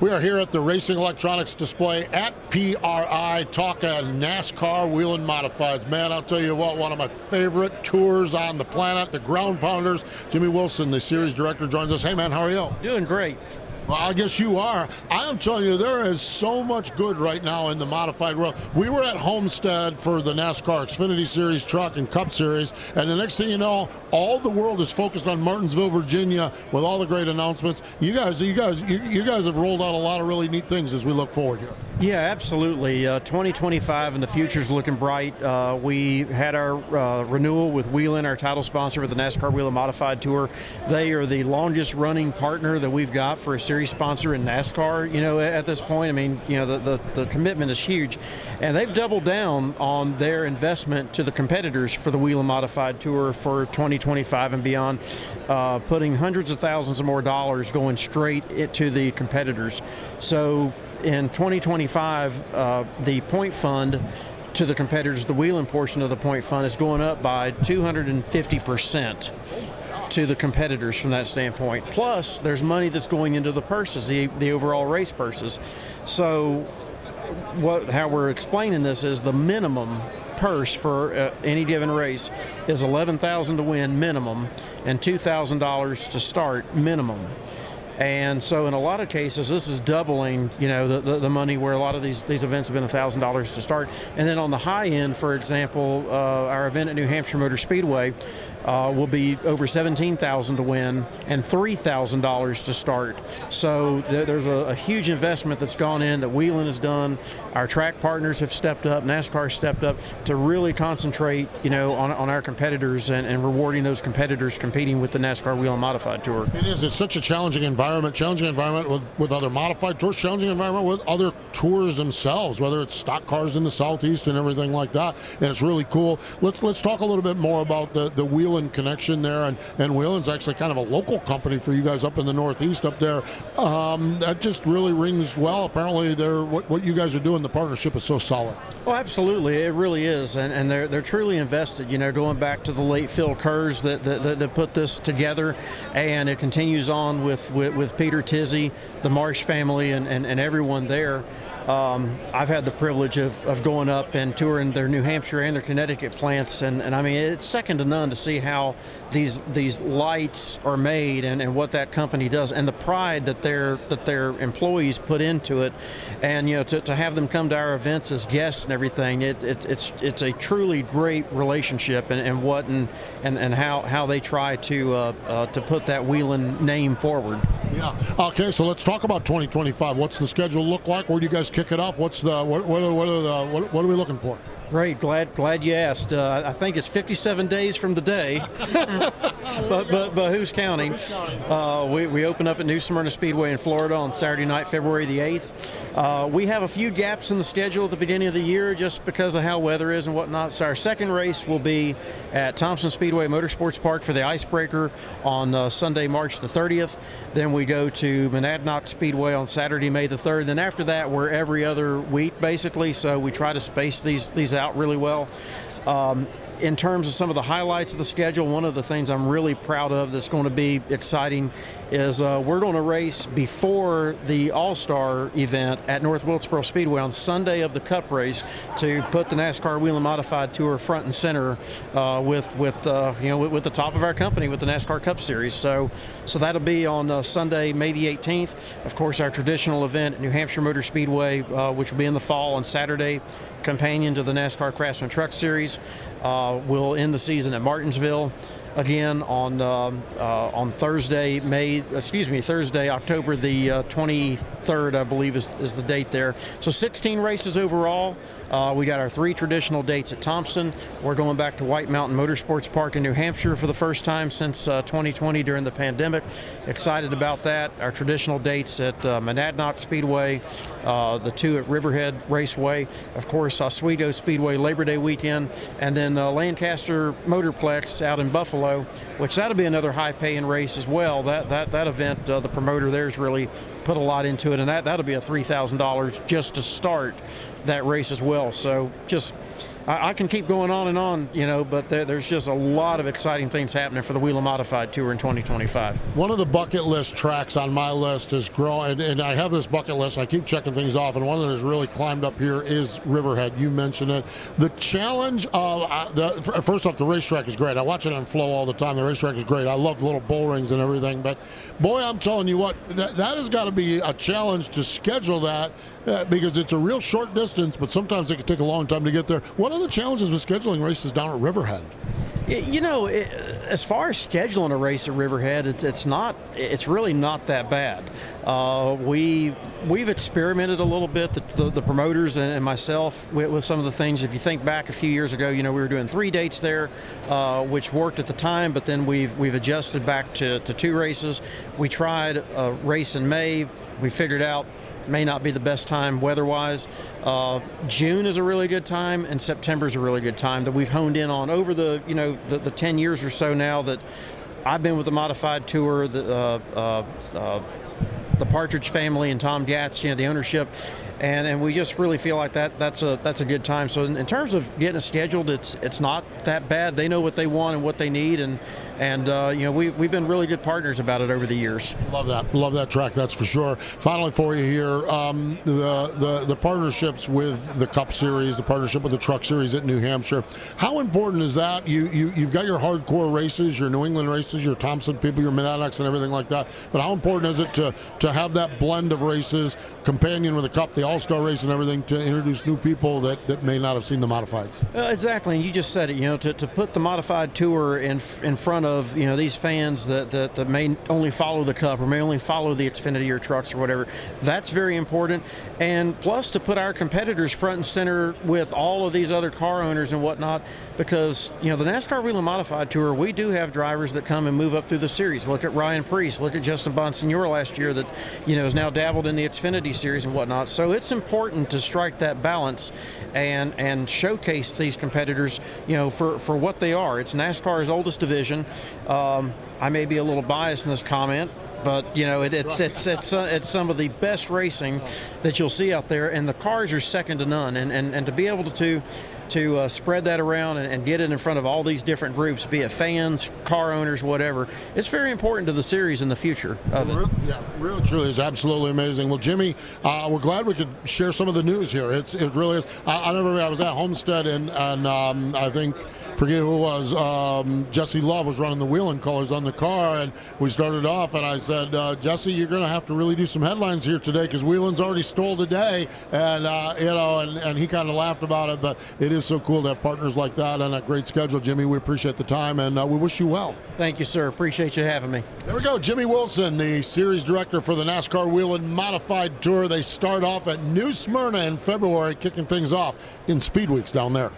We are here at the Racing Electronics display at PRI talking NASCAR Whelen Modifieds. Man, I'll tell you what, one of my favorite tours on the planet, the Ground Pounders. Jimmy Wilson, the series director, joins us. Hey, man, how are you? Doing great. Well, I guess you are. I am telling you, there is so much good right now in the modified world. We were at Homestead for the NASCAR Xfinity Series Truck and Cup Series, and the next thing you know, all the world is focused on Martinsville, Virginia, with all the great announcements. You guys have rolled out a lot of really neat things as we look forward here. Yeah, absolutely. 2025 and the future's looking bright. We had our renewal with Whelen, our title sponsor with the NASCAR Whelen Modified Tour. They are the longest running partner that we've got for a series sponsor in NASCAR, at this point. I mean, the commitment is huge. And they've doubled down on their investment to the competitors for the Whelen Modified Tour for 2025 and beyond, putting hundreds of thousands of more dollars going straight to the competitors. So in 2025, the point fund to the competitors, the Whelen portion of the point fund, is going up by 250% to the competitors from that standpoint. Plus, there's money that's going into the purses, the overall race purses. So how we're explaining this is the minimum purse for any given race is $11,000 to win minimum and $2,000 to start minimum. And so in a lot of cases, this is doubling, the money, where a lot of these events have been $1,000 to start. And then on the high end, for example, our event at New Hampshire Motor Speedway will be over $17,000 to win and $3,000 to start. So there's a huge investment that's gone in that Whelen has done. Our track partners have stepped up, NASCAR stepped up to really concentrate, on our competitors and rewarding those competitors competing with the NASCAR Whelen Modified Tour. It is. It's such a challenging environment with other modified tours, challenging environment with other tours themselves, whether it's stock cars in the Southeast and everything like that. And it's really cool. Let's talk a little bit more about the Whelen connection there. And Whelen's actually kind of a local company for you guys up in the Northeast up there. That just really rings well. Apparently, what you guys are doing, the partnership is so solid. Oh, absolutely. It really is. And they're truly invested, going back to the late Phil Kerrs that put this together. And it continues on with Peter Tizzy, the Marsh family, and everyone there. I've had the privilege of going up and touring their New Hampshire and their Connecticut plants, and I mean, it's second to none to see how these lights are made and what that company does, and the pride that their employees put into it, and to have them come to our events as guests and everything. It's a truly great relationship, and how they try to put that Whelen name forward. Yeah. Okay. So let's talk about 2025. What's the schedule look like? Where do you guys kick it off? What are we looking for? Great, glad you asked. I think it's 57 days from today, but who's counting? We open up at New Smyrna Speedway in Florida on Saturday night, February the 8th. We have a few gaps in the schedule at the beginning of the year just because of how weather is and whatnot. So our second race will be at Thompson Speedway Motorsports Park for the Icebreaker on Sunday, March the 30th. Then we go to Monadnock Speedway on Saturday, May the 3rd. Then after that, we're every other week, basically. So we try to space these out really well. In terms of some of the highlights of the schedule, one of the things I'm really proud of that's going to be exciting is we're going to race before the All-Star event at North Wilkesboro Speedway on Sunday of the Cup race to put the NASCAR Whelen Modified Tour front and center with the top of our company with the NASCAR Cup Series. So that'll be on Sunday, May the 18th. Of course, our traditional event at New Hampshire Motor Speedway, which will be in the fall on Saturday, companion to the NASCAR Craftsman Truck Series. We'll end the season at Martinsville again on Thursday, October the 23rd, I believe is the date there. So 16 races overall. We got our 3 traditional dates at Thompson. We're going back to White Mountain Motorsports Park in New Hampshire for the first time since 2020 during the pandemic. Excited about that. Our traditional dates at Monadnock Speedway, the 2 at Riverhead Raceway, of course, Oswego Speedway Labor Day weekend, and then Lancaster Motorplex out in Buffalo, which that'll be another high-paying race as well. That event, the promoter there is really put a lot into it, and that'll be a $3,000 just to start that race as well. So just I can keep going on and on, but there's just a lot of exciting things happening for the Whelen Modified Tour in 2025. One of the bucket list tracks on my list is growing, and I have this bucket list, and I keep checking things off, and one that has really climbed up here is Riverhead. You mentioned it. The challenge of, first off, the racetrack is great. I watch it on Flow all the time. The racetrack is great. I love the little bull rings and everything, but boy, I'm telling you what, that has got to be a challenge to schedule that, because it's a real short distance, but sometimes it can take a long time to get there. What are the challenges with scheduling races down at Riverhead? As far as scheduling a race at Riverhead, it's really not that bad. We've experimented a little bit, the promoters and myself, with some of the things. If you think back a few years ago, we were doing 3 dates there, which worked at the time, but then we've adjusted back to 2 races. We tried a race in May. We figured out may not be the best time weather-wise. June is a really good time, and September is a really good time that we've honed in on over the 10 years or so now that I've been with the Modified Tour, the Partridge family and Tom Gatz, the ownership, and we just really feel like that's a good time. So in terms of getting it scheduled, it's not that bad. They know what they want and what they need, and we've been really good partners about it over the years. Love that track, that's for sure. Finally for you here, the partnerships with the Cup Series, the partnership with the Truck Series at New Hampshire. How important is that? You've got your hardcore races, your New England races, your Thompson people, your Mid-Atlantics and everything like that. But how important is it to have that blend of races, companion with the Cup, the All-Star race and everything, to introduce new people that may not have seen the Modifieds? Exactly, and you just said it. To put the Modified Tour in front of these fans that may only follow the Cup or may only follow the Xfinity or trucks or whatever, that's very important. And plus to put our competitors front and center with all of these other car owners and whatnot, because the NASCAR Whelen Modified Tour, we do have drivers that come and move up through the series. Look at Ryan Preece, look at Justin Bonsignore last year that has now dabbled in the Xfinity series and whatnot. So it's important to strike that balance and showcase these competitors for what they are. It's NASCAR's oldest division. I may be a little biased in this comment, but it's some of the best racing that you'll see out there, and the cars are second to none. And to be able to spread that around and get it in front of all these different groups, be it fans, car owners, whatever, it's very important to the series and the future of it. Yeah, really, truly is absolutely amazing. Well, Jimmy, we're glad we could share some of the news here. It really is. I was at Homestead, and I think, forget who it was, Jesse Love was running the Whelen colors on the car, and we started off, and I said, Jesse, you're going to have to really do some headlines here today because Whelan's already stole the day, and and he kind of laughed about it, but it is so cool to have partners like that and a great schedule. Jimmy, we appreciate the time, and we wish you well. Thank you, sir. Appreciate you having me. There we go. Jimmy Wilson, the series director for the NASCAR Whelen Modified Tour. They start off at New Smyrna in February, kicking things off in Speed Weeks down there.